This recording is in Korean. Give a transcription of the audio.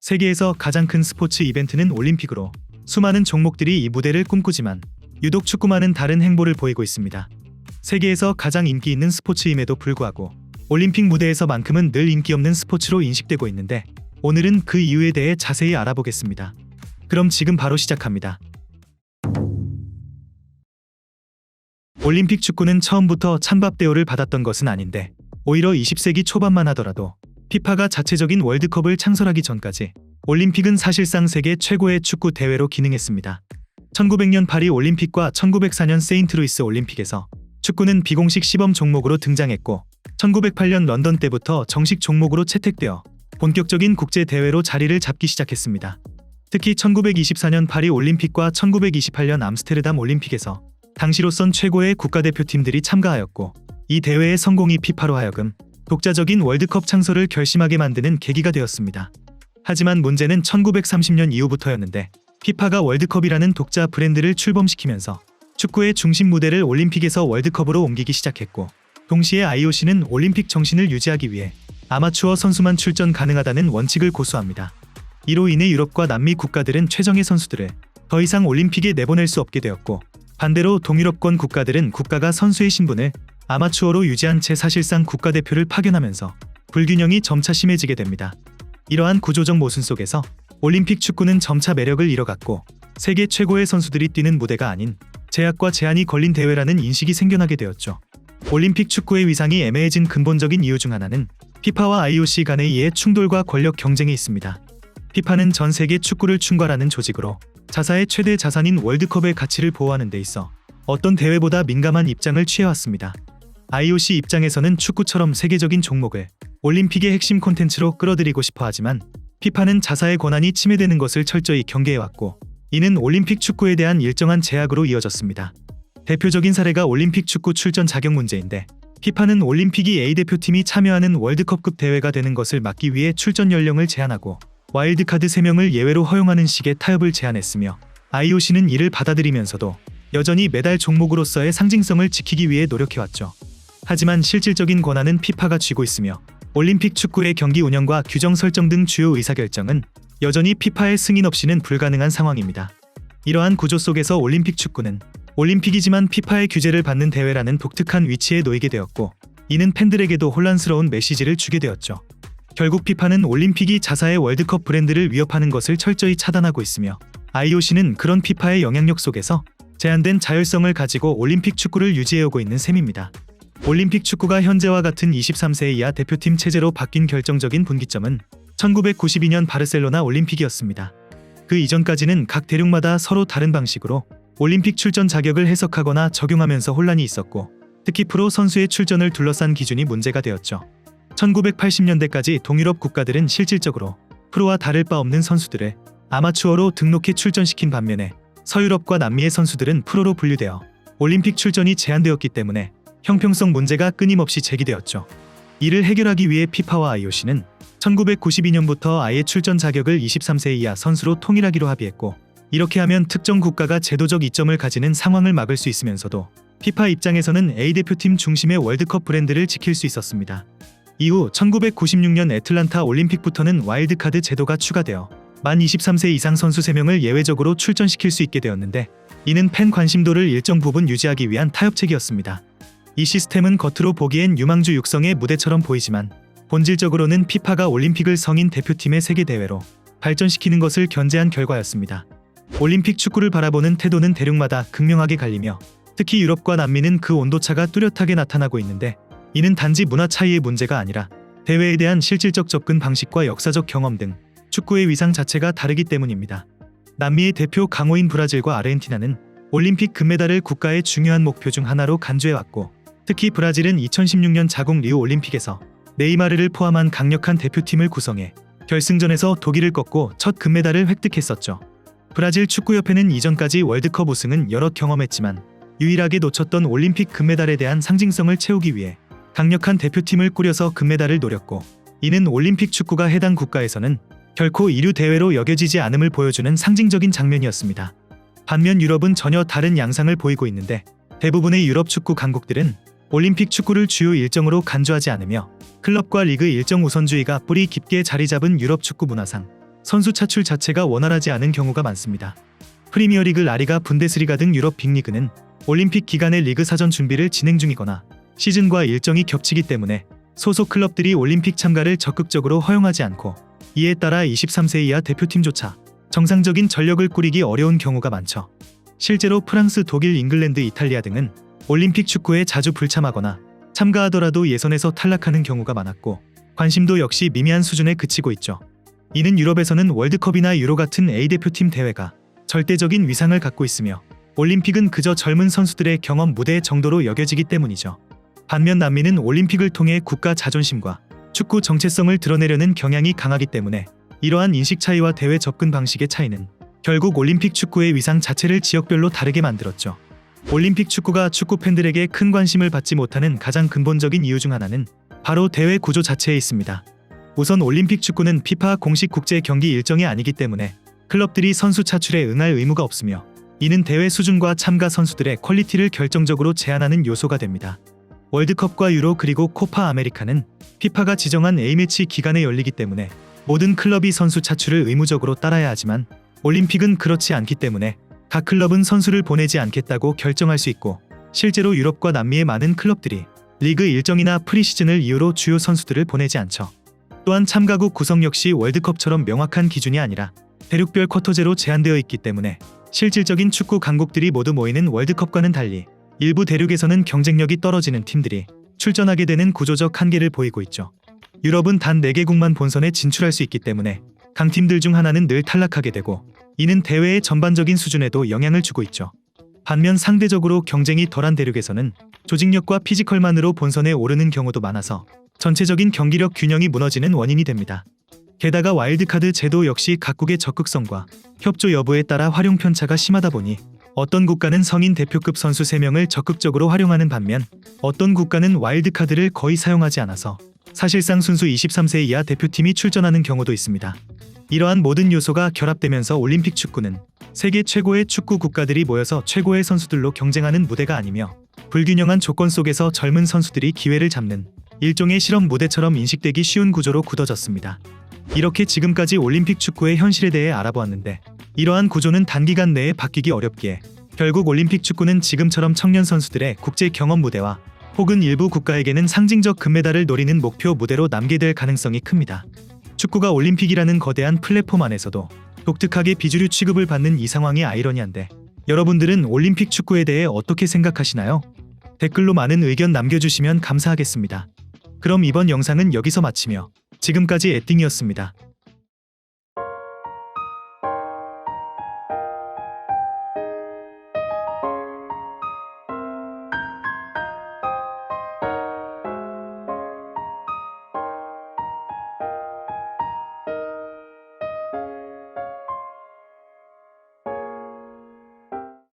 세계에서 가장 큰 스포츠 이벤트는 올림픽으로 수많은 종목들이 이 무대를 꿈꾸지만 유독 축구만은 다른 행보를 보이고 있습니다. 세계에서 가장 인기 있는 스포츠임에도 불구하고 올림픽 무대에서만큼은 늘 인기 없는 스포츠로 인식되고 있는데 오늘은 그 이유에 대해 자세히 알아보겠습니다. 그럼 지금 바로 시작합니다. 올림픽 축구는 처음부터 찬밥 대우를 받았던 것은 아닌데 오히려 20세기 초반만 하더라도 피파가 자체적인 월드컵을 창설하기 전까지 올림픽은 사실상 세계 최고의 축구 대회로 기능했습니다. 1900년 파리 올림픽과 1904년 세인트루이스 올림픽에서 축구는 비공식 시범 종목으로 등장했고 1908년 런던 때부터 정식 종목으로 채택되어 본격적인 국제 대회로 자리를 잡기 시작했습니다. 특히 1924년 파리 올림픽과 1928년 암스테르담 올림픽에서 당시로선 최고의 국가대표팀들이 참가하였고 이 대회의 성공이 피파로 하여금 독자적인 월드컵 창설을 결심하게 만드는 계기가 되었습니다. 하지만 문제는 1930년 이후부터였는데 피파가 월드컵이라는 독자 브랜드를 출범시키면서 축구의 중심 무대를 올림픽에서 월드컵으로 옮기기 시작했고 동시에 IOC는 올림픽 정신을 유지하기 위해 아마추어 선수만 출전 가능하다는 원칙을 고수합니다. 이로 인해 유럽과 남미 국가들은 최정예 선수들을 더 이상 올림픽에 내보낼 수 없게 되었고 반대로 동유럽권 국가들은 국가가 선수의 신분을 아마추어로 유지한 채 사실상 국가대표를 파견하면서 불균형이 점차 심해지게 됩니다. 이러한 구조적 모순 속에서 올림픽 축구는 점차 매력을 잃어갔고 세계 최고의 선수들이 뛰는 무대가 아닌 제약과 제한이 걸린 대회라는 인식이 생겨나게 되었죠. 올림픽 축구의 위상이 애매해진 근본적인 이유 중 하나는 피파와 IOC 간의 이해 충돌과 권력 경쟁에 있습니다. 피파는 전 세계 축구를 총괄하는 조직으로 자사의 최대 자산인 월드컵의 가치를 보호하는 데 있어 어떤 대회보다 민감한 입장을 취해왔습니다. IOC 입장에서는 축구처럼 세계적인 종목을 올림픽의 핵심 콘텐츠로 끌어들이고 싶어 하지만 피파는 자사의 권한이 침해되는 것을 철저히 경계해왔고 이는 올림픽 축구에 대한 일정한 제약으로 이어졌습니다. 대표적인 사례가 올림픽 축구 출전 자격 문제인데 피파는 올림픽이 A대표팀이 참여하는 월드컵급 대회가 되는 것을 막기 위해 출전 연령을 제한하고 와일드카드 3명을 예외로 허용하는 식의 타협을 제안했으며 IOC는 이를 받아들이면서도 여전히 메달 종목으로서의 상징성을 지키기 위해 노력해왔죠. 하지만 실질적인 권한은 피파가 쥐고 있으며 올림픽 축구의 경기 운영과 규정 설정 등 주요 의사결정은 여전히 피파의 승인 없이는 불가능한 상황입니다. 이러한 구조 속에서 올림픽 축구는 올림픽이지만 피파의 규제를 받는 대회라는 독특한 위치에 놓이게 되었고 이는 팬들에게도 혼란스러운 메시지를 주게 되었죠. 결국 피파는 올림픽이 자사의 월드컵 브랜드를 위협하는 것을 철저히 차단하고 있으며 IOC는 그런 피파의 영향력 속에서 제한된 자율성을 가지고 올림픽 축구를 유지해오고 있는 셈입니다. 올림픽 축구가 현재와 같은 23세 이하 대표팀 체제로 바뀐 결정적인 분기점은 1992년 바르셀로나 올림픽이었습니다. 그 이전까지는 각 대륙마다 서로 다른 방식으로 올림픽 출전 자격을 해석하거나 적용하면서 혼란이 있었고 특히 프로 선수의 출전을 둘러싼 기준이 문제가 되었죠. 1980년대까지 동유럽 국가들은 실질적으로 프로와 다를 바 없는 선수들을 아마추어로 등록해 출전시킨 반면에 서유럽과 남미의 선수들은 프로로 분류되어 올림픽 출전이 제한되었기 때문에 형평성 문제가 끊임없이 제기되었죠. 이를 해결하기 위해 피파와 IOC는 1992년부터 아예 출전 자격을 23세 이하 선수로 통일하기로 합의했고 이렇게 하면 특정 국가가 제도적 이점을 가지는 상황을 막을 수 있으면서도 피파 입장에서는 A대표팀 중심의 월드컵 브랜드를 지킬 수 있었습니다. 이후 1996년 애틀란타 올림픽부터는 와일드카드 제도가 추가되어 만 23세 이상 선수 3명을 예외적으로 출전시킬 수 있게 되었는데 이는 팬 관심도를 일정 부분 유지하기 위한 타협책이었습니다. 이 시스템은 겉으로 보기엔 유망주 육성의 무대처럼 보이지만 본질적으로는 피파가 올림픽을 성인 대표팀의 세계대회로 발전시키는 것을 견제한 결과였습니다. 올림픽 축구를 바라보는 태도는 대륙마다 극명하게 갈리며 특히 유럽과 남미는 그 온도차가 뚜렷하게 나타나고 있는데 이는 단지 문화 차이의 문제가 아니라 대회에 대한 실질적 접근 방식과 역사적 경험 등 축구의 위상 자체가 다르기 때문입니다. 남미의 대표 강호인 브라질과 아르헨티나는 올림픽 금메달을 국가의 중요한 목표 중 하나로 간주해왔고 특히 브라질은 2016년 자국 리우 올림픽에서 네이마르를 포함한 강력한 대표팀을 구성해 결승전에서 독일을 꺾고 첫 금메달을 획득했었죠. 브라질 축구협회는 이전까지 월드컵 우승은 여러 경험했지만 유일하게 놓쳤던 올림픽 금메달에 대한 상징성을 채우기 위해 강력한 대표팀을 꾸려서 금메달을 노렸고 이는 올림픽 축구가 해당 국가에서는 결코 이류 대회로 여겨지지 않음을 보여주는 상징적인 장면이었습니다. 반면 유럽은 전혀 다른 양상을 보이고 있는데 대부분의 유럽 축구 강국들은 올림픽 축구를 주요 일정으로 간주하지 않으며 클럽과 리그 일정 우선주의가 뿌리 깊게 자리 잡은 유럽 축구 문화상 선수 차출 자체가 원활하지 않은 경우가 많습니다. 프리미어리그, 라리가, 분데스리가 등 유럽 빅리그는 올림픽 기간에 리그 사전 준비를 진행 중이거나 시즌과 일정이 겹치기 때문에 소속 클럽들이 올림픽 참가를 적극적으로 허용하지 않고, 이에 따라 23세 이하 대표팀조차 정상적인 전력을 꾸리기 어려운 경우가 많죠. 실제로 프랑스, 독일, 잉글랜드, 이탈리아 등은 올림픽 축구에 자주 불참하거나 참가하더라도 예선에서 탈락하는 경우가 많았고, 관심도 역시 미미한 수준에 그치고 있죠. 이는 유럽에서는 월드컵이나 유로 같은 A대표팀 대회가 절대적인 위상을 갖고 있으며 올림픽은 그저 젊은 선수들의 경험 무대 정도로 여겨지기 때문이죠. 반면 남미는 올림픽을 통해 국가 자존심과 축구 정체성을 드러내려는 경향이 강하기 때문에 이러한 인식 차이와 대회 접근 방식의 차이는 결국 올림픽 축구의 위상 자체를 지역별로 다르게 만들었죠. 올림픽 축구가 축구 팬들에게 큰 관심을 받지 못하는 가장 근본적인 이유 중 하나는 바로 대회 구조 자체에 있습니다. 우선 올림픽 축구는 피파 공식 국제 경기 일정이 아니기 때문에 클럽들이 선수 차출에 응할 의무가 없으며, 이는 대회 수준과 참가 선수들의 퀄리티를 결정적으로 제한하는 요소가 됩니다. 월드컵과 유로 그리고 코파 아메리카는 피파가 지정한 A매치 기간에 열리기 때문에 모든 클럽이 선수 차출을 의무적으로 따라야 하지만, 올림픽은 그렇지 않기 때문에 각 클럽은 선수를 보내지 않겠다고 결정할 수 있고, 실제로 유럽과 남미의 많은 클럽들이 리그 일정이나 프리시즌을 이유로 주요 선수들을 보내지 않죠. 또한 참가국 구성 역시 월드컵처럼 명확한 기준이 아니라 대륙별 쿼터제로 제한되어 있기 때문에 실질적인 축구 강국들이 모두 모이는 월드컵과는 달리 일부 대륙에서는 경쟁력이 떨어지는 팀들이 출전하게 되는 구조적 한계를 보이고 있죠. 유럽은 단 4개국만 본선에 진출할 수 있기 때문에 강팀들 중 하나는 늘 탈락하게 되고, 이는 대회의 전반적인 수준에도 영향을 주고 있죠. 반면 상대적으로 경쟁이 덜한 대륙에서는 조직력과 피지컬만으로 본선에 오르는 경우도 많아서 전체적인 경기력 균형이 무너지는 원인이 됩니다. 게다가 와일드카드 제도 역시 각국의 적극성과 협조 여부에 따라 활용 편차가 심하다 보니 어떤 국가는 성인 대표급 선수 3명을 적극적으로 활용하는 반면 어떤 국가는 와일드카드를 거의 사용하지 않아서 사실상 순수 23세 이하 대표팀이 출전하는 경우도 있습니다. 이러한 모든 요소가 결합되면서 올림픽 축구는 세계 최고의 축구 국가들이 모여서 최고의 선수들로 경쟁하는 무대가 아니며, 불균형한 조건 속에서 젊은 선수들이 기회를 잡는 일종의 실험 무대처럼 인식되기 쉬운 구조로 굳어졌습니다. 이렇게 지금까지 올림픽 축구의 현실에 대해 알아보았는데, 이러한 구조는 단기간 내에 바뀌기 어렵기에 결국 올림픽 축구는 지금처럼 청년 선수들의 국제 경험 무대와 혹은 일부 국가에게는 상징적 금메달을 노리는 목표 무대로 남게 될 가능성이 큽니다. 축구가 올림픽이라는 거대한 플랫폼 안에서도 독특하게 비주류 취급을 받는 이 상황이 아이러니한데, 여러분들은 올림픽 축구에 대해 어떻게 생각하시나요? 댓글로 많은 의견 남겨주시면 감사하겠습니다. 그럼 이번 영상은 여기서 마치며 지금까지 에띵이었습니다.